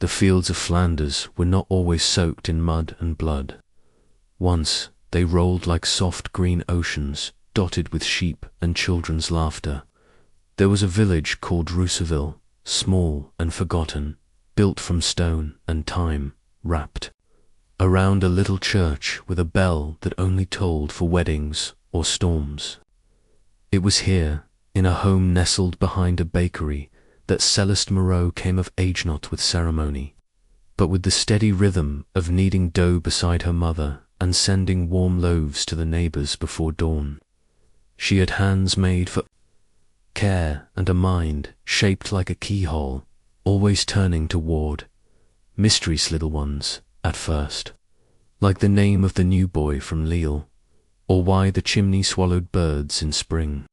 The fields of Flanders were not always soaked in mud and blood. Once they rolled like soft green oceans, dotted with sheep and children's laughter. There was a village called Rousseauville, small and forgotten, built from stone and time, wrapped around a little church with a bell that only tolled for weddings or storms. It was here, in a home nestled behind a bakery, that Céleste Moreau came of age, not with ceremony, but with the steady rhythm of kneading dough beside her mother and sending warm loaves to the neighbors before dawn. She had hands made for care and a mind shaped like a keyhole, always turning toward mysterious little ones at first, like the name of the new boy from Lille, or why the chimney swallowed birds in spring.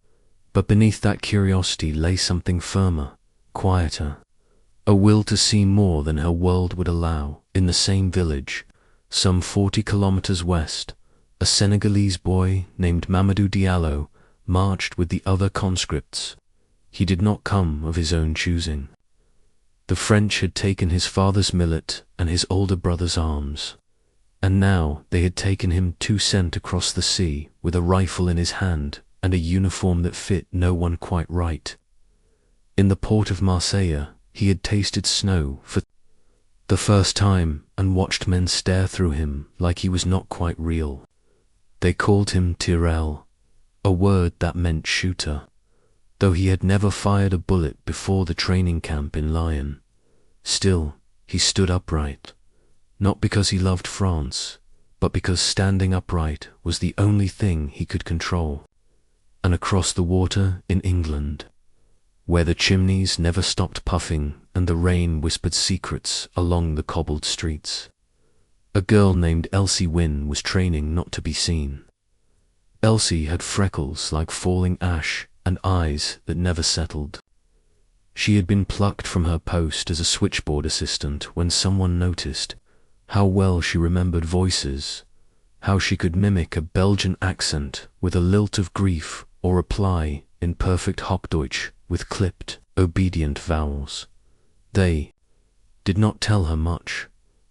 But beneath that curiosity lay something firmer, quieter, a will to see more than her world would allow. In the same village, some 40 kilometers west, a Senegalese boy named Mamadou Diallo marched with the other conscripts. He did not come of his own choosing. The French had taken his father's millet and his older brother's arms, and now they had taken him 2 cents across the sea with a rifle in his hand and a uniform that fit no one quite right. In the port of Marseille, he had tasted snow for the first time and watched men stare through him like he was not quite real. They called him Tyrell, a word that meant shooter, though he had never fired a bullet before the training camp in Lyon. Still, he stood upright, not because he loved France, but because standing upright was the only thing he could control. And across the water in England, where the chimneys never stopped puffing and the rain whispered secrets along the cobbled streets, a girl named Elsie Wynne was training not to be seen. Elsie had freckles like falling ash and eyes that never settled. She had been plucked from her post as a switchboard assistant when someone noticed how well she remembered voices, how she could mimic a Belgian accent with a lilt of grief or reply in perfect Hochdeutsch with clipped, obedient vowels. They did not tell her much,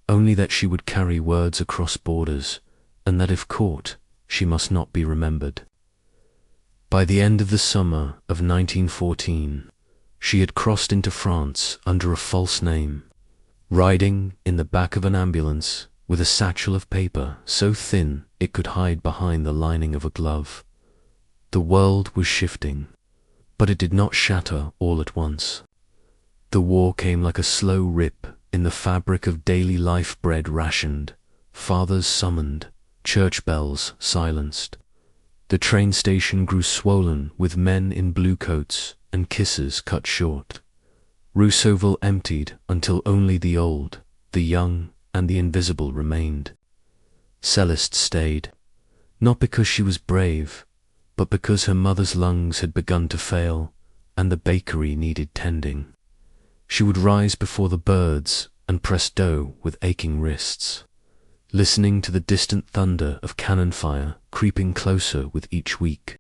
only that she would carry words across borders, and that if caught, she must not be remembered. By the end of the summer of 1914, she had crossed into France under a false name, riding in the back of an ambulance with a satchel of paper so thin it could hide behind the lining of a glove. The world was shifting, but it did not shatter all at once. The war came like a slow rip in the fabric of daily life, bread rationed, fathers summoned, church bells silenced. The train station grew swollen with men in blue coats and kisses cut short. Rousseauville emptied until only the old, the young, and the invisible remained. Céleste stayed, not because she was brave, but because her mother's lungs had begun to fail and the bakery needed tending. She would rise before the birds and press dough with aching wrists, listening to the distant thunder of cannon fire creeping closer with each week.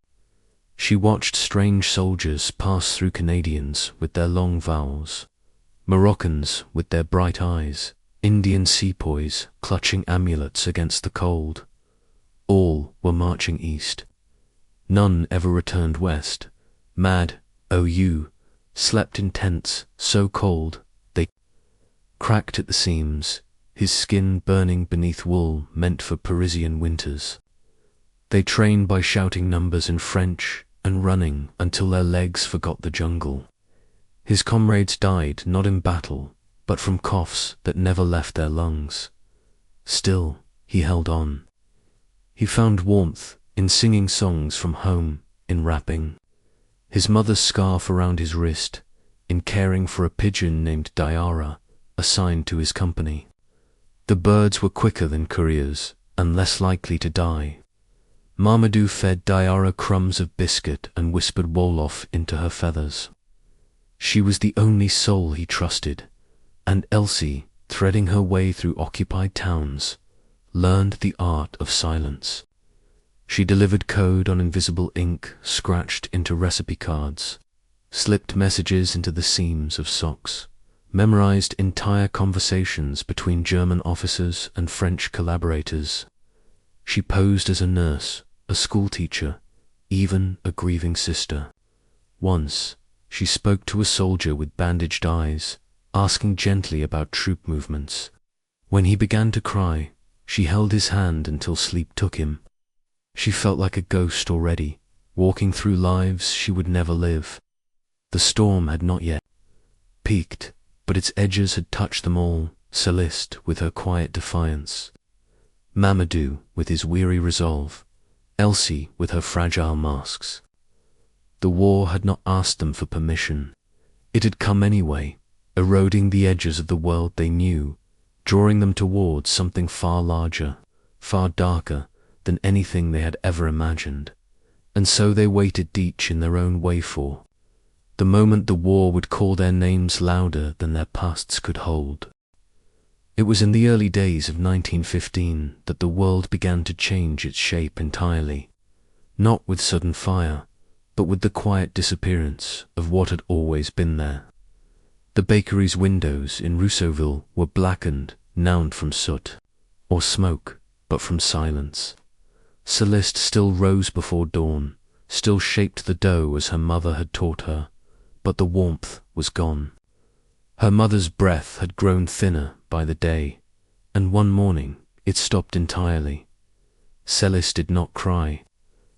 She watched strange soldiers pass through, Canadians with their long vowels, Moroccans with their bright eyes, Indian sepoys clutching amulets against the cold. All were marching east. None ever returned west. Mad OU slept in tents so cold they cracked at the seams, his skin burning beneath wool meant for Parisian winters. They trained by shouting numbers in French and running until their legs forgot the jungle. His comrades died not in battle, but from coughs that never left their lungs. Still, he held on. He found warmth in singing songs from home, in rapping, his mother's scarf around his wrist, in caring for a pigeon named Diara, assigned to his company. The birds were quicker than couriers and less likely to die. Mamadou fed Diara crumbs of biscuit and whispered Wolof into her feathers. She was the only soul he trusted, and Elsie, threading her way through occupied towns, learned the art of silence. She delivered code on invisible ink scratched into recipe cards, slipped messages into the seams of socks, memorized entire conversations between German officers and French collaborators. She posed as a nurse, a schoolteacher, even a grieving sister. Once, she spoke to a soldier with bandaged eyes, asking gently about troop movements. When he began to cry, she held his hand until sleep took him. She felt like a ghost already, walking through lives she would never live. The storm had not yet peaked, but its edges had touched them all, Celeste with her quiet defiance, Mamadou with his weary resolve, Elsie with her fragile masks. The war had not asked them for permission. It had come anyway, eroding the edges of the world they knew, drawing them towards something far larger, far darker than anything they had ever imagined. And so they waited each in their own way for the moment the war would call their names louder than their pasts could hold. It was in the early days of 1915 that the world began to change its shape entirely, not with sudden fire, but with the quiet disappearance of what had always been there. The bakery's windows in Rousseauville were blackened, not from soot or smoke, but from silence. Celeste still rose before dawn, still shaped the dough as her mother had taught her, but the warmth was gone. Her mother's breath had grown thinner by the day, and one morning it stopped entirely. Celeste did not cry.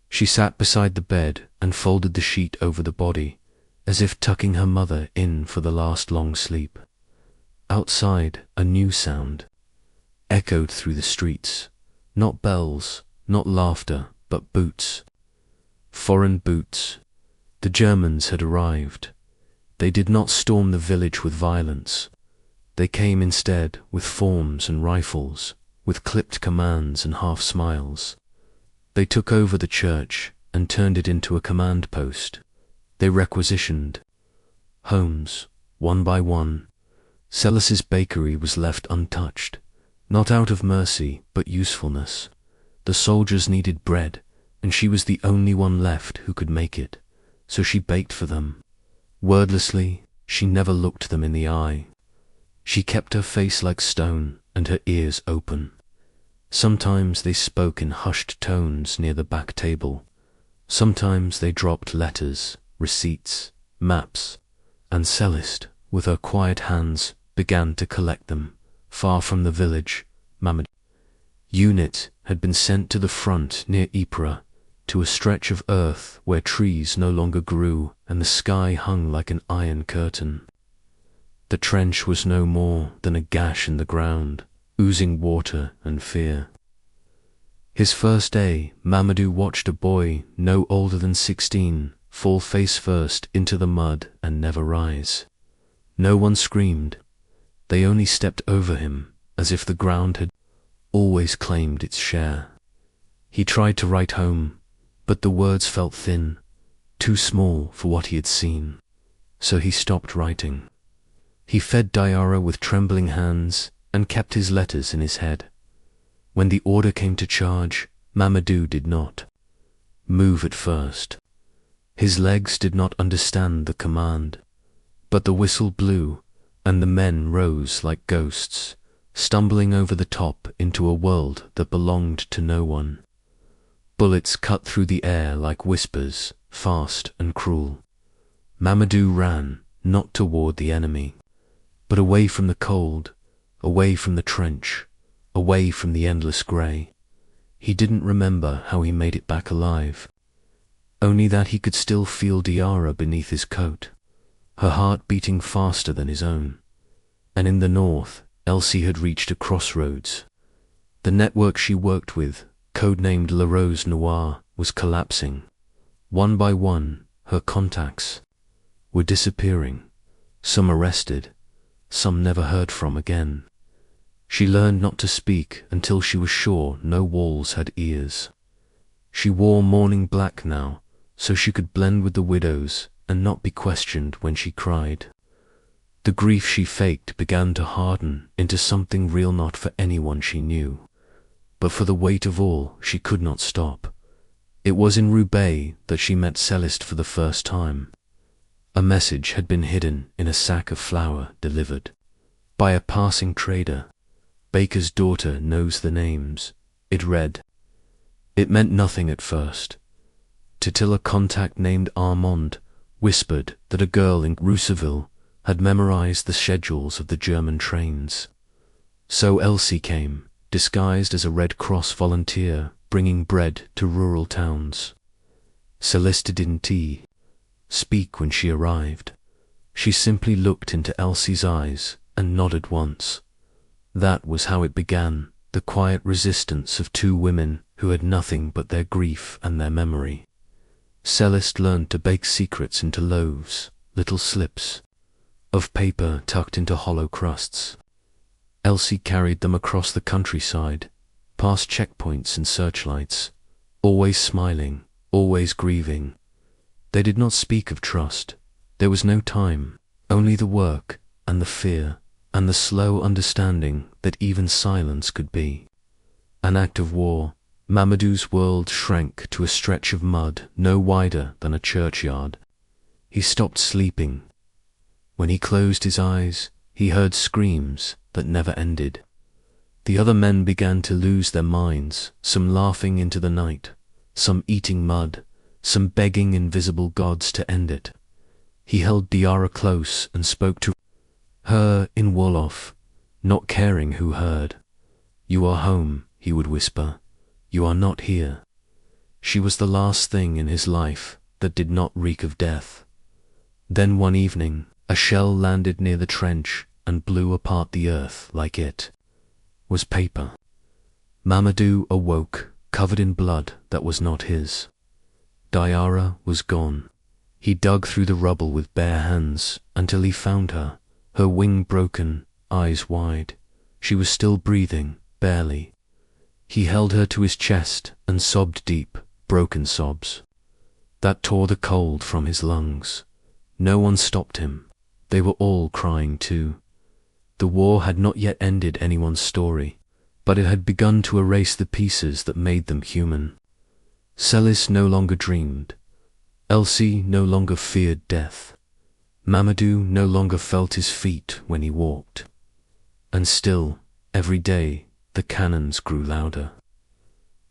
She sat beside the bed and folded the sheet over the body, as if tucking her mother in for the last long sleep. Outside, a new sound echoed through the streets. Not bells, not laughter, but boots. Foreign boots. The Germans had arrived. They did not storm the village with violence. They came instead with forms and rifles, with clipped commands and half smiles. They took over the church and turned it into a command post. They requisitioned homes, one by one. Celeste's bakery was left untouched, not out of mercy, but usefulness. The soldiers needed bread, and she was the only one left who could make it, so she baked for them. Wordlessly, she never looked them in the eye. She kept her face like stone and her ears open. Sometimes they spoke in hushed tones near the back table. Sometimes they dropped letters, receipts, maps, and Celeste, with her quiet hands, began to collect them. Far from the village, Mamadou's unit had been sent to the front near Ypres, to a stretch of earth where trees no longer grew and the sky hung like an iron curtain. The trench was no more than a gash in the ground, oozing water and fear. His first day, Mamadou watched a boy no older than 16 fall face first into the mud and never rise. No one screamed. They only stepped over him, as if the ground had always claimed its share. He tried to write home, but the words felt thin, too small for what he had seen, so he stopped writing. He fed Diarra with trembling hands and kept his letters in his head. When the order came to charge, Mamadou did not move at first. His legs did not understand the command, but the whistle blew, and the men rose like ghosts, stumbling over the top into a world that belonged to no one. Bullets cut through the air like whispers, fast and cruel. Mamadou ran, not toward the enemy, but away from the cold, away from the trench, away from the endless grey. He didn't remember how he made it back alive, only that he could still feel Diarra beneath his coat, her heart beating faster than his own. And in the north, Elsie had reached a crossroads. The network she worked with, codenamed La Rose Noire, was collapsing. One by one, her contacts were disappearing, some arrested, some never heard from again. She learned not to speak until she was sure no walls had ears. She wore mourning black now, so she could blend with the widows and not be questioned when she cried. The grief she faked began to harden into something real, not for anyone she knew, but for the weight of all she could not stop. It was in Roubaix that she met Celeste for the first time. A message had been hidden in a sack of flour delivered by a passing trader. Baker's daughter knows the names, it read. It meant nothing at first, till a contact named Armand whispered that a girl in Rousseauville had memorized the schedules of the German trains. So Elsie came, disguised as a Red Cross volunteer, bringing bread to rural towns. Celeste didn't speak when she arrived. She simply looked into Elsie's eyes and nodded once. That was how it began, the quiet resistance of two women who had nothing but their grief and their memory. Celeste learned to bake secrets into loaves, little slips of paper tucked into hollow crusts. Elsie carried them across the countryside, past checkpoints and searchlights, always smiling, always grieving. They did not speak of trust. There was no time, only the work and the fear and the slow understanding that even silence could be an act of war. Mamadou's world shrank to a stretch of mud no wider than a churchyard. He stopped sleeping. When he closed his eyes, he heard screams that never ended. The other men began to lose their minds, some laughing into the night, some eating mud, some begging invisible gods to end it. He held Diara close and spoke to her in Wolof, not caring who heard. "You are home," he would whisper. "You are not here." She was the last thing in his life that did not reek of death. Then one evening, a shell landed near the trench and blew apart the earth like it was paper. Mamadou awoke, covered in blood that was not his. Diara was gone. He dug through the rubble with bare hands until he found her, her wing broken, eyes wide. She was still breathing, barely. He held her to his chest and sobbed deep, broken sobs that tore the cold from his lungs. No one stopped him. They were all crying too. The war had not yet ended anyone's story, but it had begun to erase the pieces that made them human. Celeste no longer dreamed. Elsie no longer feared death. Mamadou no longer felt his feet when he walked. And still, every day, the cannons grew louder.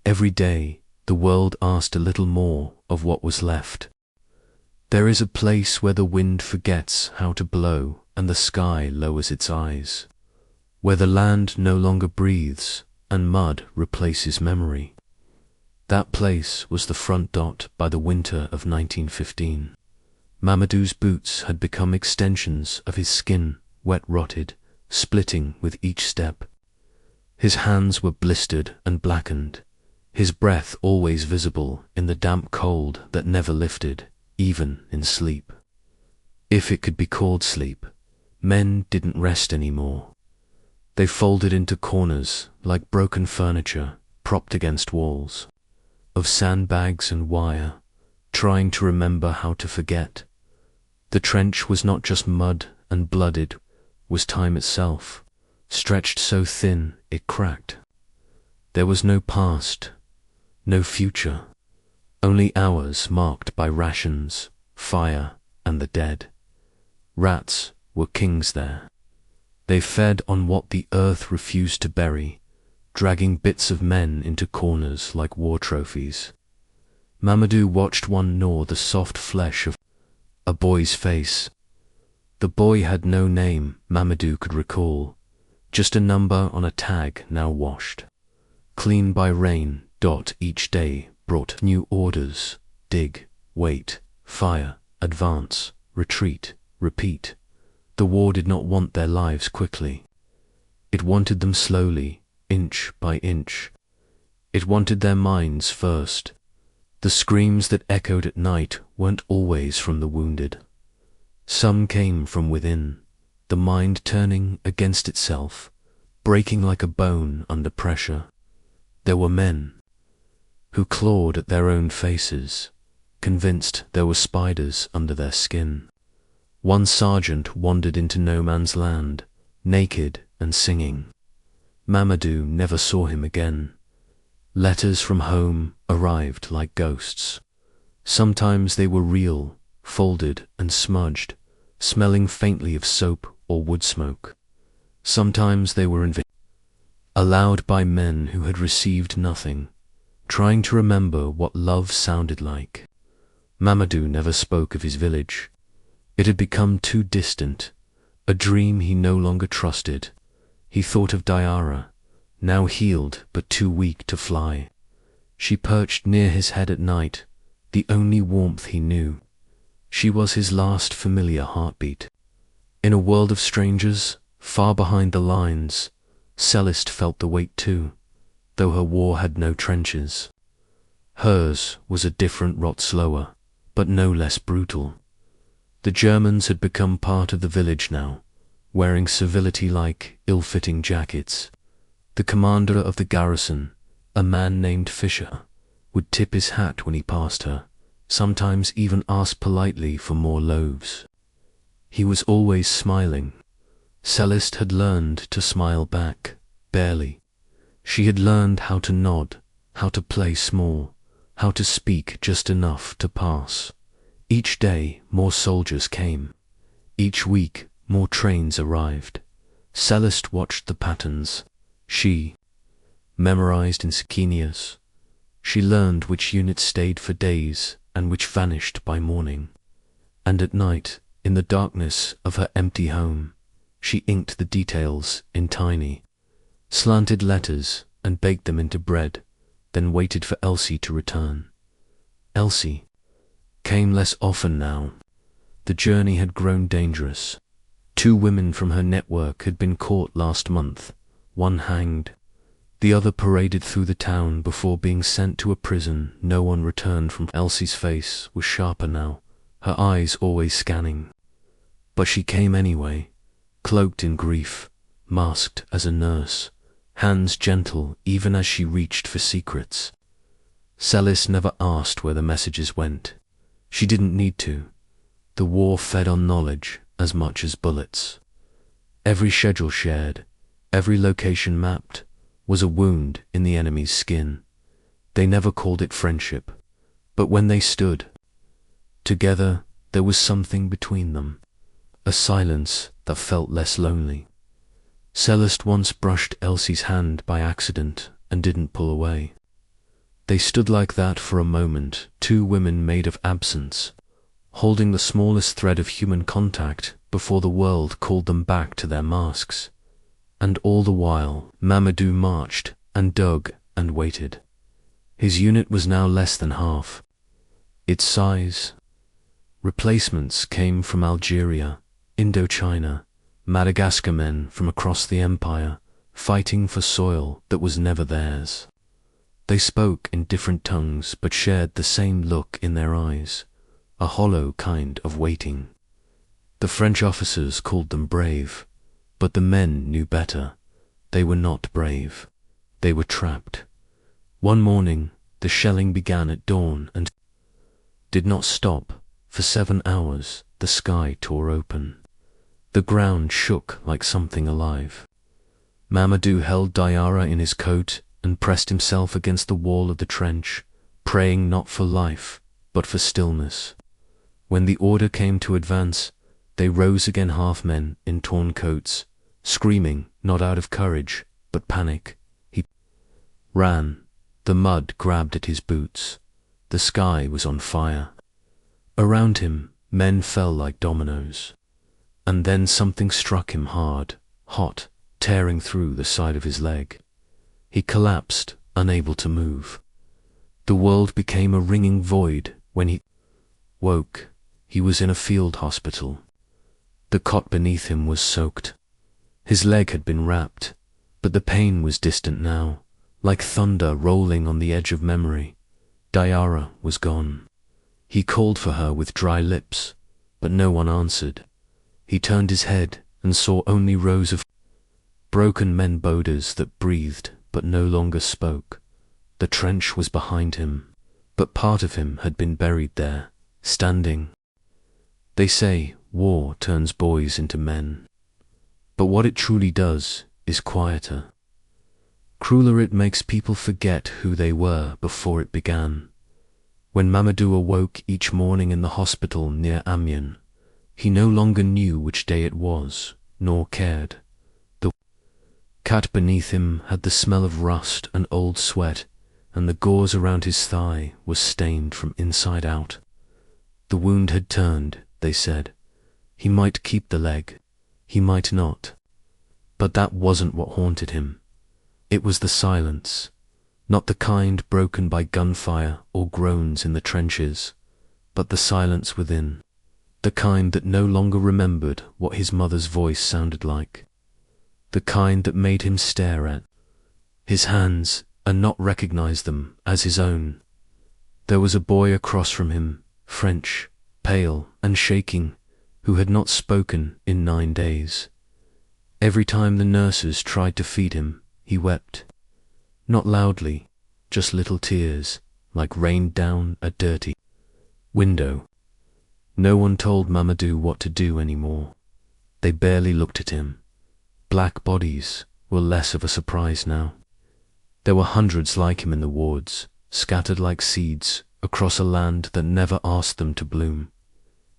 Every day, the world asked a little more of what was left. There is a place where the wind forgets how to blow and the sky lowers its eyes, where the land no longer breathes and mud replaces memory. That place was the front dot by the winter of 1915. Mamadou's boots had become extensions of his skin, wet-rotted, splitting with each step. His hands were blistered and blackened, his breath always visible in the damp cold that never lifted, even in sleep. If it could be called sleep, men didn't rest anymore. They folded into corners like broken furniture propped against walls, of sandbags and wire, trying to remember how to forget. The trench was not just mud and blooded, was time itself, stretched so thin it cracked. There was no past, no future, only hours marked by rations, fire, and the dead. Rats were kings there. They fed on what the earth refused to bury, dragging bits of men into corners like war trophies. Mamadou watched one gnaw the soft flesh of a boy's face. The boy had no name Mamadou could recall, just a number on a tag now washed. Clean by rain. Each day brought new orders: dig, wait, fire, advance, retreat, repeat. The war did not want their lives quickly. It wanted them slowly, inch by inch. It wanted their minds first. The screams that echoed at night weren't always from the wounded. Some came from within, the mind turning against itself, breaking like a bone under pressure. There were men who clawed at their own faces, convinced there were spiders under their skin. One sergeant wandered into no man's land, naked and singing. Mamadou never saw him again. Letters from home arrived like ghosts. Sometimes they were real, folded and smudged, smelling faintly of soap or wood smoke. Sometimes they were allowed by men who had received nothing, trying to remember what love sounded like. Mamadou never spoke of his village. It had become too distant, a dream he no longer trusted. He thought of Diarra, now healed but too weak to fly. She perched near his head at night, the only warmth he knew. She was his last familiar heartbeat. In a world of strangers, far behind the lines, Celeste felt the weight too, though her war had no trenches. Hers was a different rot, slower, but no less brutal. The Germans had become part of the village now, wearing civility-like, ill-fitting jackets. The commander of the garrison, a man named Fischer, would tip his hat when he passed her, sometimes even ask politely for more loaves. He was always smiling. Celeste had learned to smile back, barely. She had learned how to nod, how to play small, how to speak just enough to pass. Each day more soldiers came. Each week more trains arrived. Celeste watched the patterns. She memorized insignias. She learned which units stayed for days and which vanished by morning. And at night, in the darkness of her empty home, she inked the details in tiny, slanted letters and baked them into bread, then waited for Elsie to return. Elsie came less often now. The journey had grown dangerous. 2 women from her network had been caught last month, one hanged. The other paraded through the town before being sent to a prison. No one returned from. Elsie's face was sharper now, her eyes always scanning. But she came anyway, cloaked in grief, masked as a nurse, hands gentle even as she reached for secrets. Celeste never asked where the messages went. She didn't need to. The war fed on knowledge as much as bullets. Every schedule shared, every location mapped, was a wound in the enemy's skin. They never called it friendship, but when they stood together, there was something between them, a silence that felt less lonely. Celeste once brushed Elsie's hand by accident and didn't pull away. They stood like that for a moment, 2 women made of absence, holding the smallest thread of human contact before the world called them back to their masks. And all the while, Mamadou marched and dug and waited. His unit was now less than half its size. Replacements came from Algeria, Indochina, Madagascar, men from across the empire, fighting for soil that was never theirs. They spoke in different tongues but shared the same look in their eyes, a hollow kind of waiting. The French officers called them brave, but the men knew better. They were not brave. They were trapped. One morning, the shelling began at dawn and did not stop. For 7 hours, the sky tore open. The ground shook like something alive. Mamadou held Diarra in his coat and pressed himself against the wall of the trench, praying not for life, but for stillness. When the order came to advance, they rose again, half men in torn coats, screaming not out of courage, but panic. He ran. The mud grabbed at his boots. The sky was on fire. Around him, men fell like dominoes. And then something struck him hard, hot, tearing through the side of his leg. He collapsed, unable to move. The world became a ringing void. When he woke, he was in a field hospital. The cot beneath him was soaked. His leg had been wrapped, but the pain was distant now, like thunder rolling on the edge of memory. Diarra was gone. He called for her with dry lips, but no one answered. He turned his head and saw only rows of broken men, boulders that breathed but no longer spoke. The trench was behind him, but part of him had been buried there, standing. They say war turns boys into men, but what it truly does is quieter. Crueler, it makes people forget who they were before it began. When Mamadou awoke each morning in the hospital near Amiens, he no longer knew which day it was, nor cared. The cat beneath him had the smell of rust and old sweat, and the gauze around his thigh was stained from inside out. The wound had turned, they said. He might keep the leg, he might not. But that wasn't what haunted him. It was the silence, not the kind broken by gunfire or groans in the trenches, but the silence within, the kind that no longer remembered what his mother's voice sounded like, the kind that made him stare at his hands and not recognize them as his own. There was a boy across from him, French, pale and shaking, who had not spoken in 9 days. Every time the nurses tried to feed him, he wept. Not loudly, just little tears, like rained down a dirty window. No one told Mamadou what to do anymore. They barely looked at him. Black bodies were less of a surprise now. There were hundreds like him in the wards, scattered like seeds across a land that never asked them to bloom.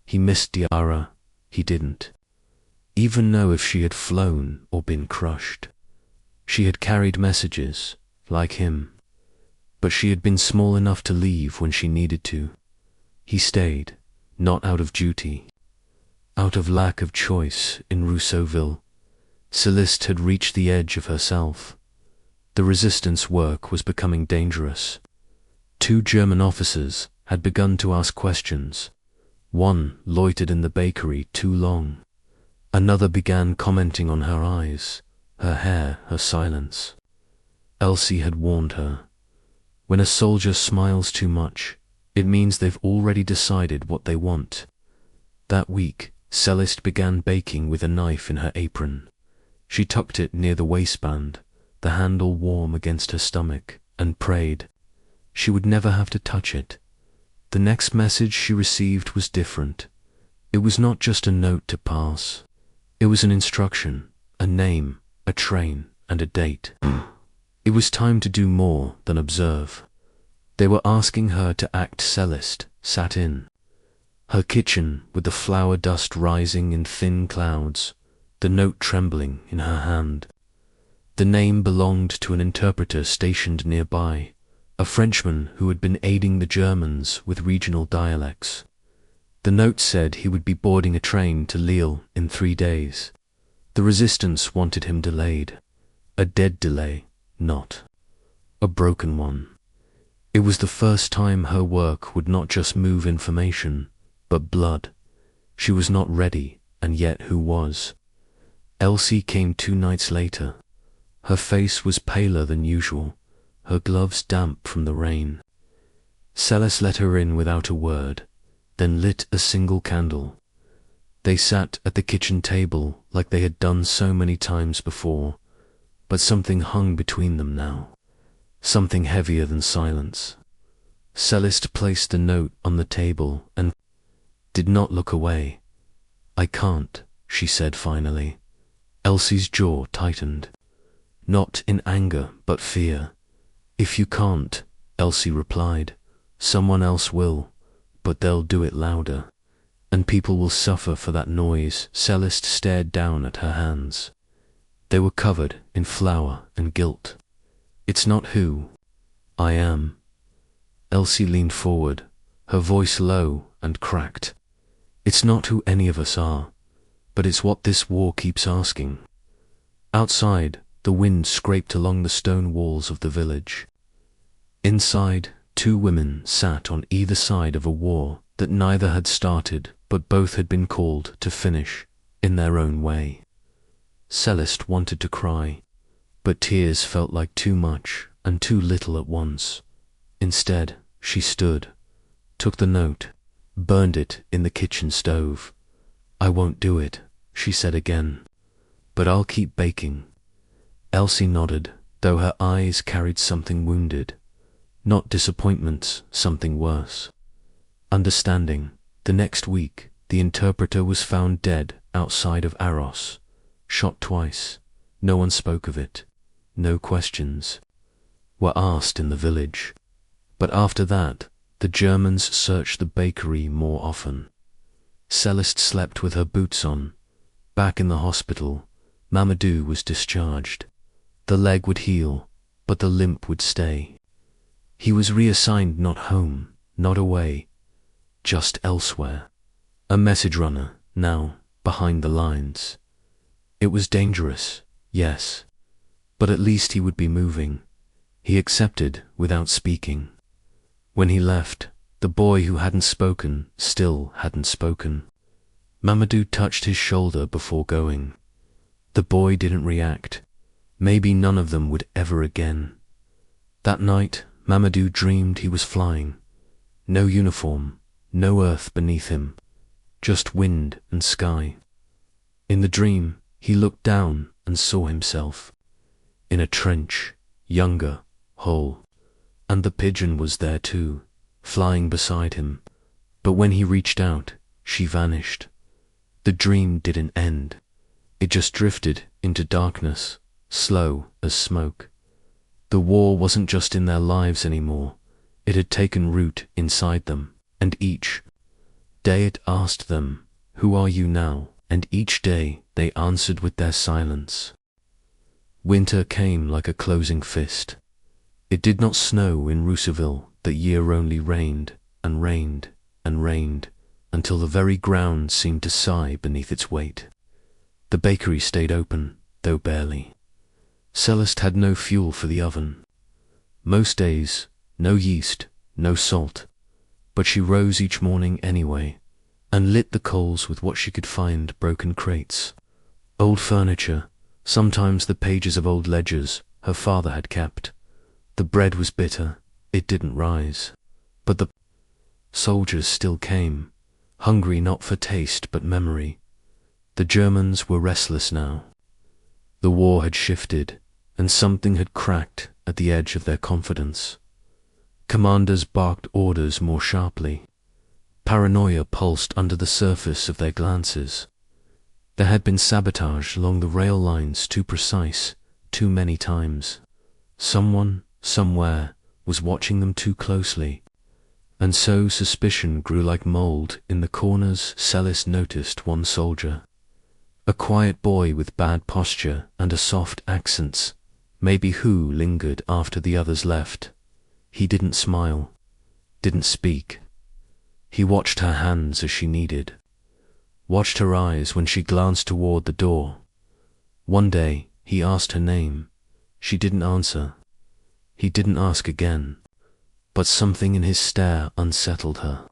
He missed Diarra. He didn't even know if she had flown or been crushed. She had carried messages, like him, but she had been small enough to leave when she needed to. He stayed, not out of duty, out of lack of choice in Rousseauville. Céleste had reached the edge of herself. The resistance work was becoming dangerous. 2 German officers had begun to ask questions. One loitered in the bakery too long. Another began commenting on her eyes, her hair, her silence. Elsie had warned her. When a soldier smiles too much, it means they've already decided what they want. That week, Céleste began baking with a knife in her apron. She tucked it near the waistband, the handle warm against her stomach, and prayed. She would never have to touch it. The next message she received was different. It was not just a note to pass. It was an instruction, a name, a train, and a date. It was time to do more than observe. They were asking her to act. Céleste sat in her kitchen with the flour dust rising in thin clouds, the note trembling in her hand. The name belonged to an interpreter stationed nearby, a Frenchman who had been aiding the Germans with regional dialects. The note said he would be boarding a train to Lille in 3 days. The resistance wanted him delayed. A dead delay, not a broken one. It was the first time her work would not just move information, but blood. She was not ready, and yet who was? Elsie came 2 nights later. Her face was paler than usual, her gloves damp from the rain. Céleste let her in without a word, then lit a single candle. They sat at the kitchen table like they had done so many times before, but something hung between them now, something heavier than silence. Céleste placed the note on the table and did not look away. "I can't," she said finally. Elsie's jaw tightened, not in anger but fear. "If you can't," Elsie replied, "someone else will. But they'll do it louder, and people will suffer for that noise." Céleste stared down at her hands. They were covered in flour and guilt. "It's not who I am." Elsie leaned forward, her voice low and cracked. "It's not who any of us are, but it's what this war keeps asking." Outside, the wind scraped along the stone walls of the village. Inside, 2 women sat on either side of a war that neither had started, but both had been called to finish in their own way. Céleste wanted to cry, but tears felt like too much and too little at once. Instead, she stood, took the note, burned it in the kitchen stove. "I won't do it," she said again, "but I'll keep baking." Elsie nodded, though her eyes carried something wounded. Not disappointment, something worse. Understanding. The next week, the interpreter was found dead outside of Arros, shot twice. No one spoke of it. No questions were asked in the village. But after that, The Germans searched the bakery more often. Celeste slept with her boots on. Back in the hospital, Mamadou was discharged. The leg would heal, but the limp would stay. He was reassigned not home, not away, just elsewhere. A message runner, now, behind the lines. It was dangerous, yes, but at least he would be moving. He accepted without speaking. When he left, the boy who hadn't spoken still hadn't spoken. Mamadou touched his shoulder before going. The boy didn't react. Maybe none of them would ever again. That night, Mamadou dreamed he was flying. No uniform, no earth beneath him, just wind and sky. In the dream, he looked down and saw himself. In a trench, younger, whole. And the pigeon was there too, flying beside him. But when he reached out, she vanished. The dream didn't end. It just drifted into darkness, slow as smoke. The war wasn't just in their lives anymore. It had taken root inside them, and each day it asked them, "Who are you now?" And each day they answered with their silence. Winter came like a closing fist. It did not snow in Rousseauville that year, only rained and rained and rained, until the very ground seemed to sigh beneath its weight. The bakery stayed open, though barely. Celeste had no fuel for the oven. Most days, no yeast, no salt, but she rose each morning anyway, and lit the coals with what she could find: broken crates, old furniture, sometimes the pages of old ledgers her father had kept. The bread was bitter, it didn't rise, but the soldiers still came, hungry not for taste but memory. The Germans were restless now. The war had shifted, and something had cracked at the edge of their confidence. Commanders barked orders more sharply. Paranoia pulsed under the surface of their glances. There had been sabotage along the rail lines, too precise, too many times. Someone, somewhere, was watching them too closely. And so suspicion grew like mold in the corners. Celeste noticed one soldier. A quiet boy with bad posture and a soft accents, maybe, who lingered after the others left. He didn't smile, didn't speak. He watched her hands as she kneaded, watched her eyes when she glanced toward the door. One day, he asked her name. She didn't answer. He didn't ask again, but something in his stare unsettled her.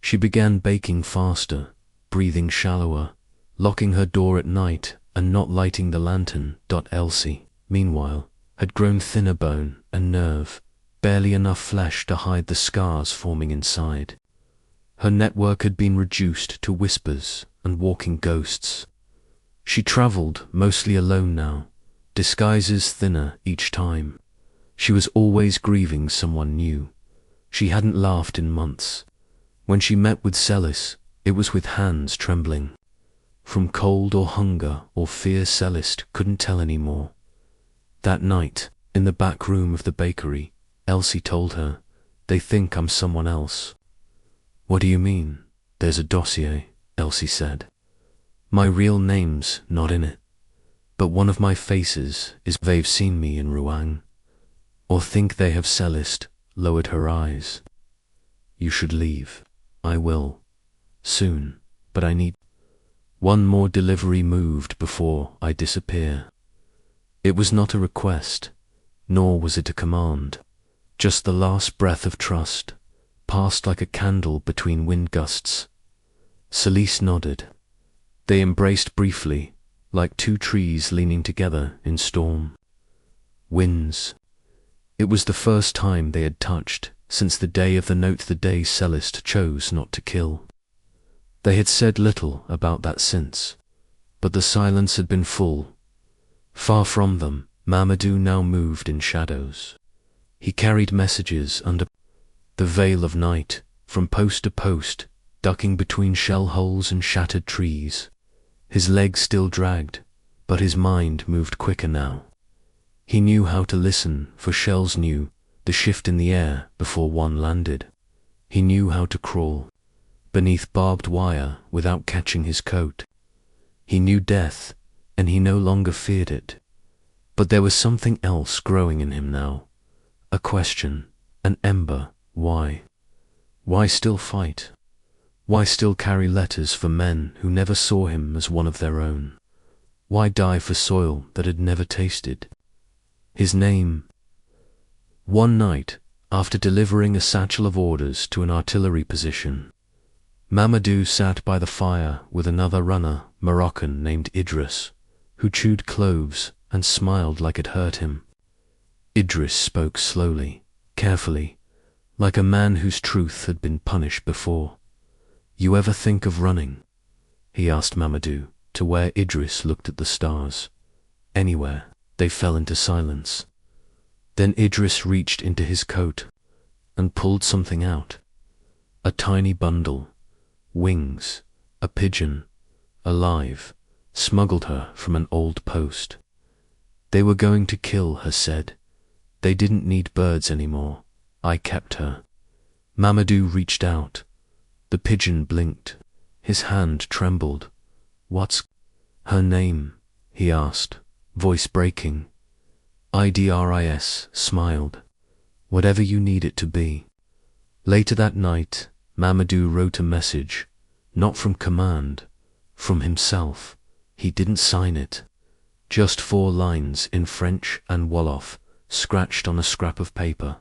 She began baking faster, breathing shallower, locking her door at night and not lighting the lantern. Elsie, meanwhile, had grown thinner bone and nerve, barely enough flesh to hide the scars forming inside. Her network had been reduced to whispers and walking ghosts. She traveled mostly alone now, disguises thinner each time. She was always grieving someone new. She hadn't laughed in months. When she met with Celeste, it was with hands trembling. From cold or hunger or fear, Celeste couldn't tell anymore. That night, in the back room of the bakery, Elsie told her, "They think I'm someone else." "What do you mean?" "There's a dossier," Elsie said. "My real name's not in it, but one of my faces is. They've seen me in Rouen, or think they have." Celeste lowered her eyes. "You should leave." "I will, soon, but I need one more delivery moved before I disappear." It was not a request, nor was it a command, just the last breath of trust, passed like a candle between wind gusts. Celeste nodded. They embraced briefly, like two trees leaning together in storm. Winds. It was the first time they had touched since the day of the note, the day Celeste chose not to kill. They had said little about that since, but the silence had been full. Far from them, Mamadou now moved in shadows. He carried messages under the veil of night, from post to post, ducking between shell holes and shattered trees. His legs still dragged, but his mind moved quicker now. He knew how to listen for shells, knew the shift in the air before one landed. He knew how to crawl beneath barbed wire without catching his coat. He knew death, and he no longer feared it. But there was something else growing in him now. A question, an ember. Why? Why still fight? Why still carry letters for men who never saw him as one of their own? Why die for soil that had never tasted his name? One night, after delivering a satchel of orders to an artillery position, Mamadou sat by the fire with another runner, Moroccan named Idris, who chewed cloves and smiled like it hurt him. Idris spoke slowly, carefully, like a man whose truth had been punished before. "You ever think of running?" he asked Mamadou, to where Idris looked at the stars. Anywhere. They fell into silence. Then Idris reached into his coat and pulled something out. A tiny bundle. Wings. A pigeon. Alive. Smuggled her from an old post. They were going to kill her, said. They didn't need birds anymore. I kept her. Mamadou reached out. The pigeon blinked. His hand trembled. "What's her name?" he asked, voice breaking. Idris smiled. "Whatever you need it to be." Later that night, Mamadou wrote a message, not from command, from himself. He didn't sign it. Just 4 lines in French and Wolof, scratched on a scrap of paper.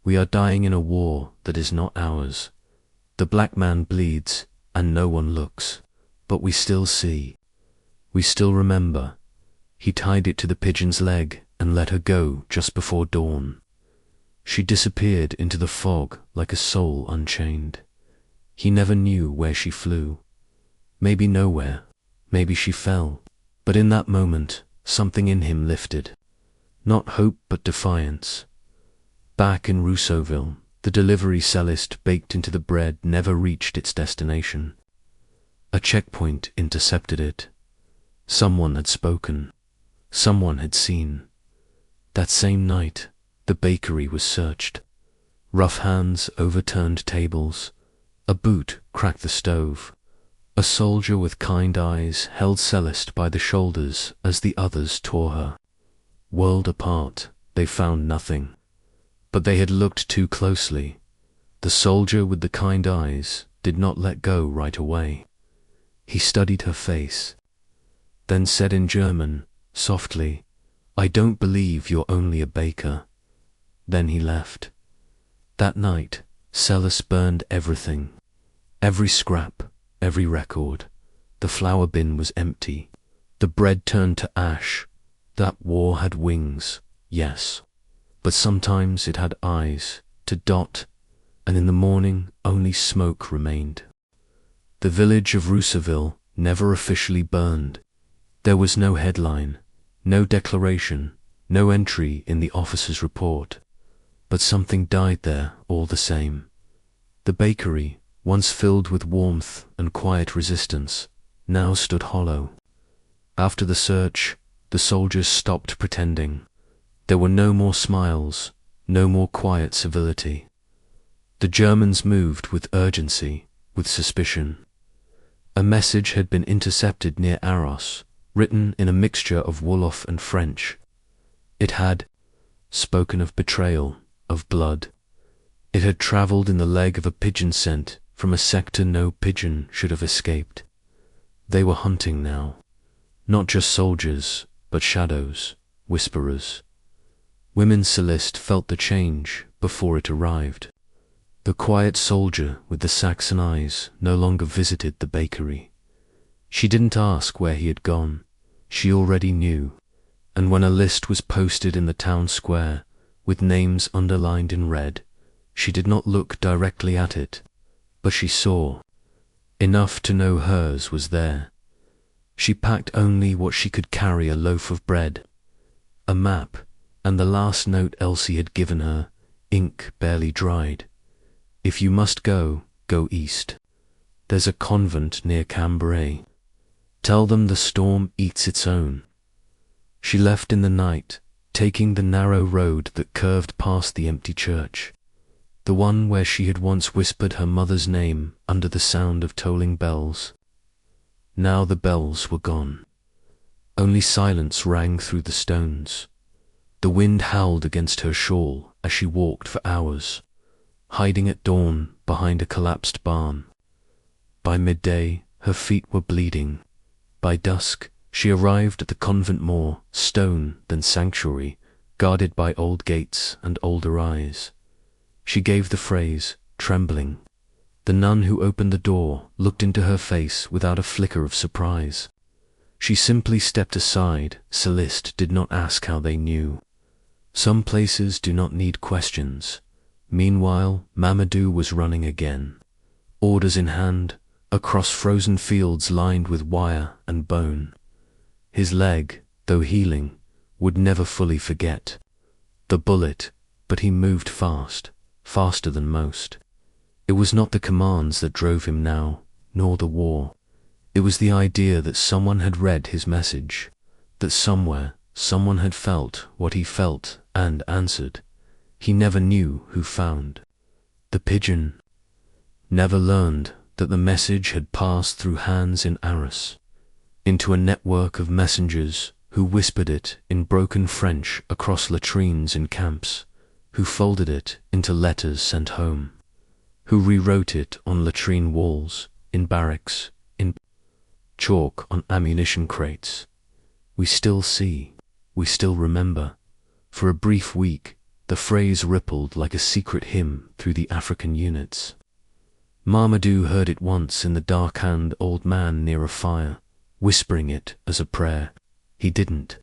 "We are dying in a war that is not ours. The black man bleeds, and no one looks. But we still see. We still remember." He tied it to the pigeon's leg and let her go just before dawn. She disappeared into the fog like a soul unchained. He never knew where she flew. Maybe nowhere. Maybe she fell. But in that moment, something in him lifted. Not hope, but defiance. Back in Rousseauville, the delivery cellist baked into the bread never reached its destination. A checkpoint intercepted it. Someone had spoken. Someone had seen. That same night, the bakery was searched. Rough hands overturned tables. A boot cracked the stove. A soldier with kind eyes held Celeste by the shoulders as the others tore her. World apart, they found nothing. But they had looked too closely. The soldier with the kind eyes did not let go right away. He studied her face, then said in German, softly, "I don't believe you're only a baker." Then he left. That night, Celeste burned everything. Every scrap, every record. The flour bin was empty. The bread turned to ash. That war had wings, yes. But sometimes it had eyes, to dot, and in the morning only smoke remained. The village of Rousseauville never officially burned. There was no headline, no declaration, no entry in the officer's report. But something died there all the same. The bakery, once filled with warmth and quiet resistance, now stood hollow. After the search, the soldiers stopped pretending. There were no more smiles, no more quiet civility. The Germans moved with urgency, with suspicion. A message had been intercepted near Arras, written in a mixture of Wolof and French. It had spoken of betrayal, of blood. It had travelled in the leg of a pigeon scent from a sector no pigeon should have escaped. They were hunting now. Not just soldiers, but shadows, whisperers. Women Celeste felt the change before it arrived. The quiet soldier with the Saxon eyes no longer visited the bakery. She didn't ask where he had gone. She already knew. And when a list was posted in the town square, with names underlined in red, she did not look directly at it, but she saw. Enough to know hers was there. She packed only what she could carry: a loaf of bread, a map, and the last note Elsie had given her, ink barely dried. "If you must go, go east. There's a convent near Cambrai. Tell them the storm eats its own." She left in the night, taking the narrow road that curved past the empty church. the one where she had once whispered her mother's name under the sound of tolling bells. Now the bells were gone. Only silence rang through the stones. The wind howled against her shawl as she walked for hours, hiding at dawn behind a collapsed barn. By midday, her feet were bleeding. By dusk, she arrived at the convent more stone than sanctuary, guarded by old gates and older eyes. She gave the phrase, trembling. The nun who opened the door looked into her face without a flicker of surprise. She simply stepped aside. Celeste did not ask how they knew. Some places do not need questions. Meanwhile, Mamadou was running again, orders in hand, across frozen fields lined with wire and bone. His leg, though healing, would never fully forget the bullet, but he moved fast, faster than most. It was not the commands that drove him now, nor the war. It was the idea that someone had read his message, that somewhere someone had felt what he felt and answered. He never knew who found the pigeon, never learned that the message had passed through hands in Arras, into a network of messengers who whispered it in broken French across latrines in camps, who folded it into letters sent home, who rewrote it on latrine walls, in barracks, in chalk on ammunition crates. We still see, we still remember. For a brief week, the phrase rippled like a secret hymn through the African units. Mamadou heard it once in the dark-haired old man near a fire, whispering it as a prayer. He didn't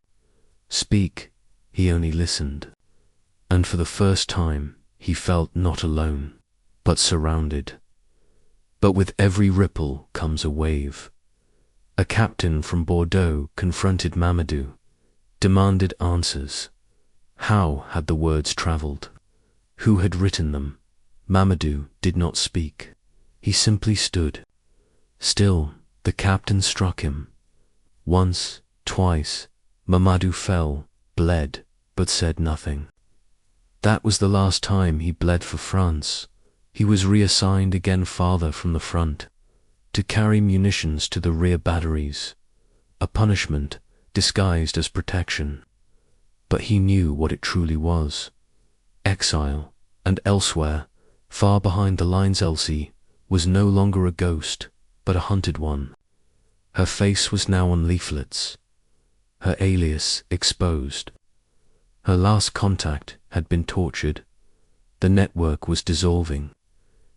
speak, he only listened. And for the first time, he felt not alone, but surrounded. But with every ripple comes a wave. A captain from Bordeaux confronted Mamadou, demanded answers. How had the words traveled? Who had written them? Mamadou did not speak. He simply stood. Still, the captain struck him. Once, twice, Mamadou fell, bled, but said nothing. That was the last time he bled for France. He was reassigned again farther from the front, to carry munitions to the rear batteries, a punishment disguised as protection. But he knew what it truly was. Exile, and elsewhere, far behind the lines, Elsie was no longer a ghost, but a hunted one. Her face was now on leaflets, her alias exposed. Her last contact had been tortured. The network was dissolving.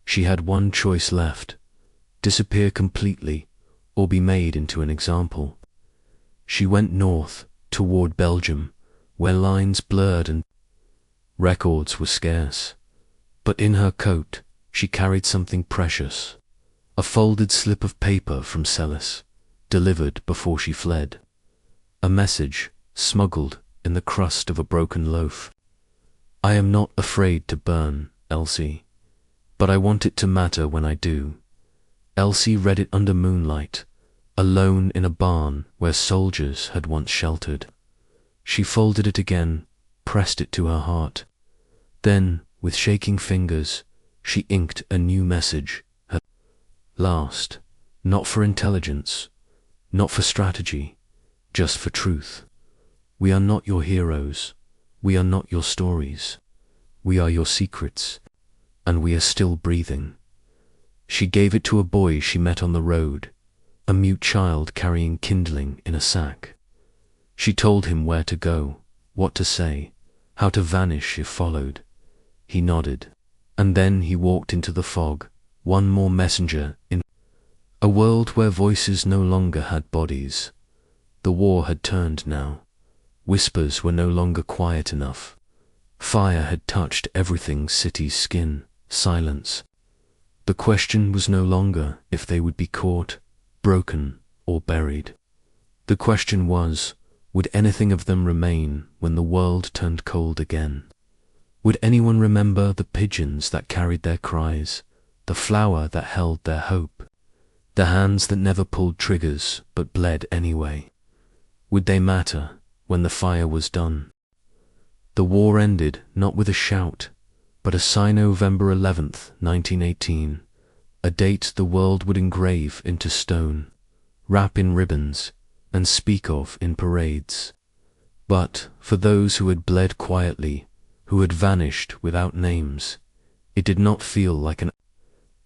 She had one choice left: disappear completely, or be made into an example. She went north, toward Belgium, where lines blurred and records were scarce. But in her coat, she carried something precious, a folded slip of paper from Celis, delivered before she fled. A message, smuggled in the crust of a broken loaf. I am not afraid to burn, Elsie, but I want it to matter when I do. Elsie read it under moonlight, alone in a barn where soldiers had once sheltered. She folded it again, pressed it to her heart. Then, with shaking fingers, she inked a new message. Her last, not for intelligence, not for strategy, just for truth. We are not your heroes. We are not your stories. We are your secrets, and we are still breathing. She gave it to a boy she met on the road, a mute child carrying kindling in a sack. She told him where to go, what to say, how to vanish if followed. He nodded, and then he walked into the fog, one more messenger in a world where voices no longer had bodies. The war had turned now. Whispers were no longer quiet enough. Fire had touched everything's city's skin, silence. The question was no longer if they would be caught, broken, or buried. The question was, would anything of them remain when the world turned cold again? Would anyone remember the pigeons that carried their cries, the flower that held their hope, the hands that never pulled triggers but bled anyway? Would they matter when the fire was done? The war ended not with a shout, but a sign November 11th, 1918, a date the world would engrave into stone, wrap in ribbons, and speak of in parades. But for those who had bled quietly, who had vanished without names, it did not feel like an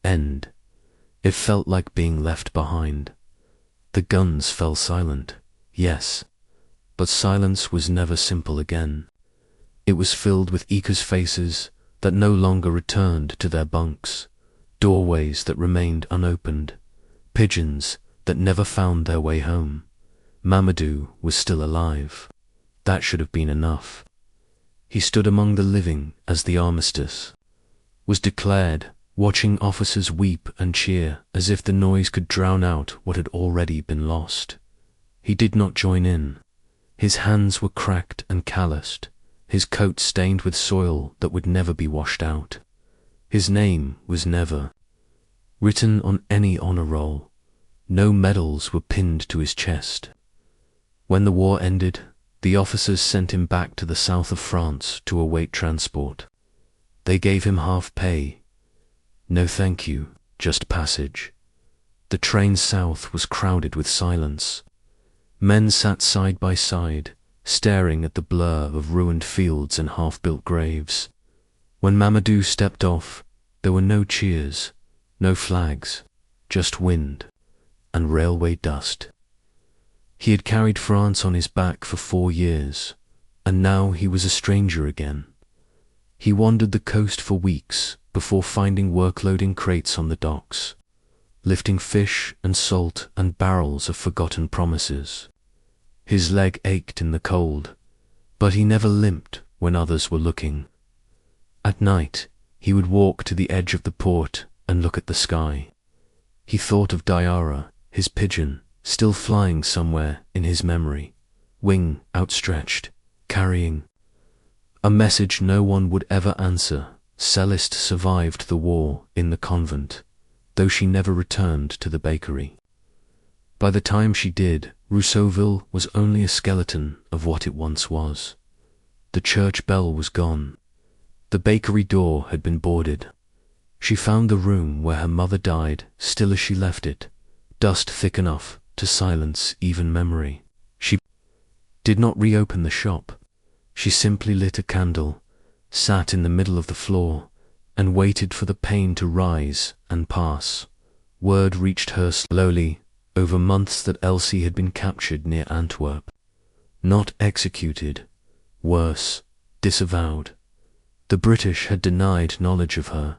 end. It felt like being left behind. The guns fell silent, yes, but silence was never simple again. It was filled with echoes' faces that no longer returned to their bunks, doorways that remained unopened, pigeons that never found their way home. Mamadou was still alive. That should have been enough. He stood among the living as the armistice was declared, watching officers weep and cheer as if the noise could drown out what had already been lost. He did not join in. His hands were cracked and calloused, his coat stained with soil that would never be washed out. His name was never written on any honor roll. No medals were pinned to his chest. When the war ended, the officers sent him back to the south of France to await transport. They gave him half pay. No thank you, just passage. The train south was crowded with silence. Men sat side by side, staring at the blur of ruined fields and half-built graves. When Mamadou stepped off, there were no cheers, no flags, just wind and railway dust. He had carried France on his back for 4 years, and now he was a stranger again. He wandered the coast for weeks before finding work loading crates on the docks, lifting fish and salt and barrels of forgotten promises. His leg ached in the cold, but he never limped when others were looking. At night, he would walk to the edge of the port and look at the sky. He thought of Diara, his pigeon, still flying somewhere in his memory, wing outstretched, carrying a message no one would ever answer. Celeste survived the war in the convent, though she never returned to the bakery. By the time she did, Rousseauville was only a skeleton of what it once was. The church bell was gone. The bakery door had been boarded. She found the room where her mother died still as she left it, dust thick enough to silence even memory. She did not reopen the shop. She simply lit a candle, sat in the middle of the floor, and waited for the pain to rise and pass. Word reached her slowly over months that Elsie had been captured near Antwerp. Not executed, worse, disavowed. The British had denied knowledge of her,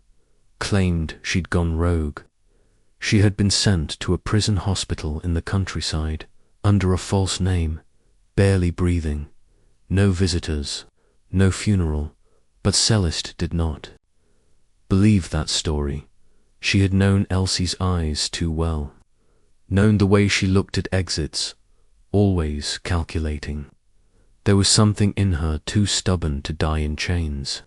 claimed she'd gone rogue. She had been sent to a prison hospital in the countryside, under a false name, barely breathing. No visitors, no funeral, but Celeste did not believe that story. She had known Elsie's eyes too well, known the way she looked at exits, always calculating. There was something in her too stubborn to die in chains.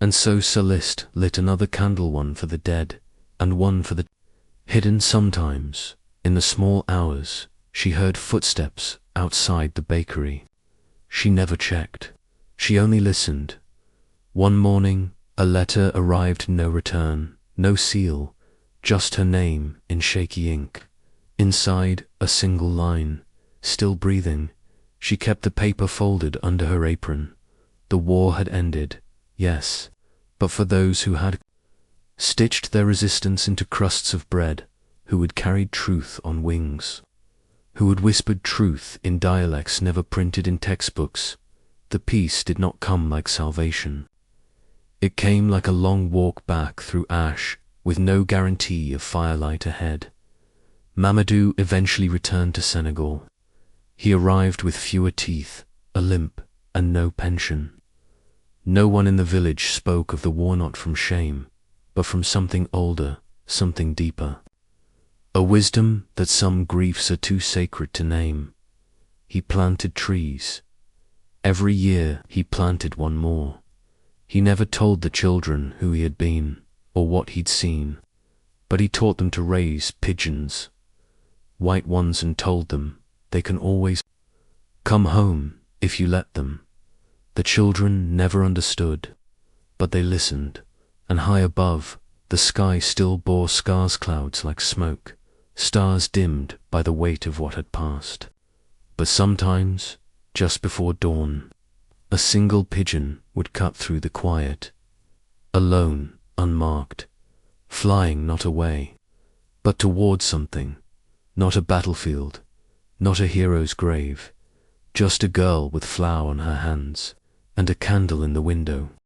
And so Celeste lit another candle, one for the dead, and one for the hidden. Sometimes, in the small hours, she heard footsteps outside the bakery. She never checked. She only listened. One morning, a letter arrived, no return, no seal, just her name in shaky ink. Inside, a single line, still breathing. She kept the paper folded under her apron. The war had ended, yes, but for those who had stitched their resistance into crusts of bread, who had carried truth on wings, who had whispered truth in dialects never printed in textbooks, the peace did not come like salvation. It came like a long walk back through ash, with no guarantee of firelight ahead. Mamadou eventually returned to Senegal. He arrived with fewer teeth, a limp, and no pension. No one in the village spoke of the war, not from shame, but from something older, something deeper. A wisdom that some griefs are too sacred to name. He planted trees. Every year he planted one more. He never told the children who he had been, or what he'd seen, but he taught them to raise pigeons, white ones, and told them they can always come home if you let them. The children never understood, but they listened. and high above, the sky still bore scars clouds like smoke, stars dimmed by the weight of what had passed. But sometimes, just before dawn, a single pigeon would cut through the quiet, alone, unmarked, flying not away, but towards something, not a battlefield, not a hero's grave, just a girl with flower on her hands and a candle in the window.